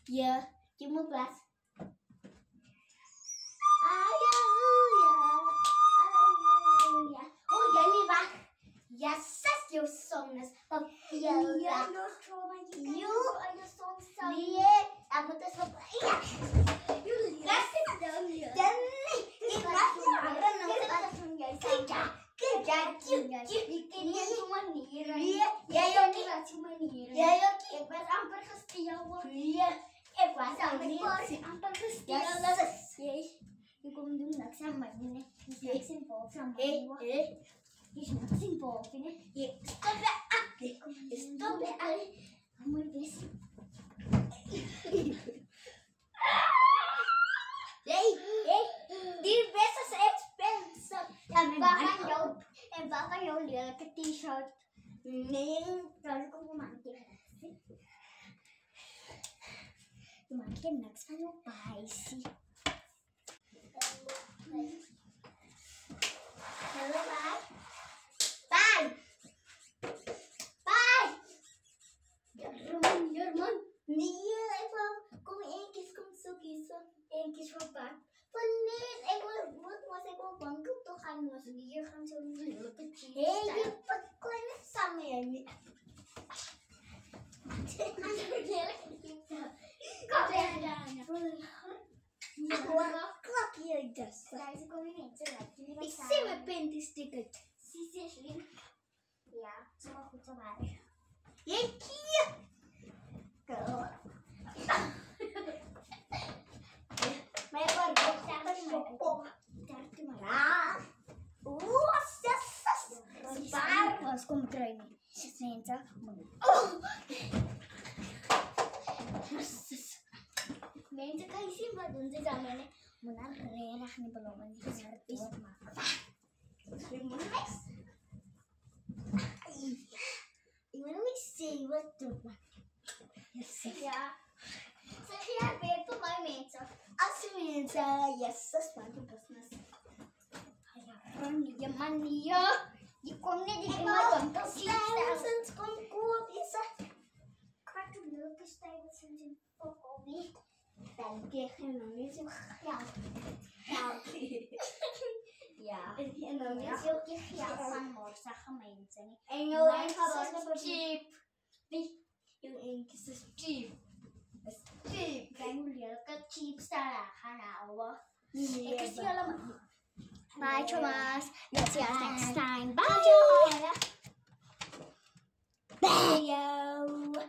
Giờ chưa mất là Yes, your song is of Ja, no trauma. You are your song song. I'm not so You That's it. Dan ini masih ada kerja bikinnya cuma nira. Ya Yoki cuma nira. ya Yoki Hampir kestiawan. iya bahasa ini Hampir kestiawan. Yung kung yung nagsama din simple sama yung simple stop it amoy this di besos expensive baka yung lihat ke t-shirt ning kalau kung kumantin next ano spicy. Hello, bye. Bye. Bye. Jerman. Nia, kom eentjes komt zo kiezen. Eentjes voor bak. Van nee, wat was ik op bank toch gaan was hier gaan zo leuke cheese. Hey, je kon het samen niet. Kom er Klap je dus. Deze combinatie Ik zie mijn pintisticket. Zie slim. Ja, zo maar goed zo maar. Jeetje. Maar ik word ook daar maar. Zwaar. Was kom trainen. Senta. Mensen kan je zien wat doen ze dan met Muna renig ni balongan ni Sartis maka. Gimana sih betul? Ja. Zeg je weer voor mij mensen? Als mensen yes, sesuatu business. Ayah, mania. Die komt net in mijn contoh Sinds kom kuat bisa. Kartu leuke stijl zijn ook niet. Dan krijgen we niet zo geld. Ja. En dan Ja. is ook je Ja, geld. van morsa gemeenten. En Maar je het gaat is cheap. Yung eentjes is cheap. Is cheap. Kaya leuke cheap style halawa. Nee, Ik zie allemaal. Bye, Thomas. Let's see you next time. Bye. Bye.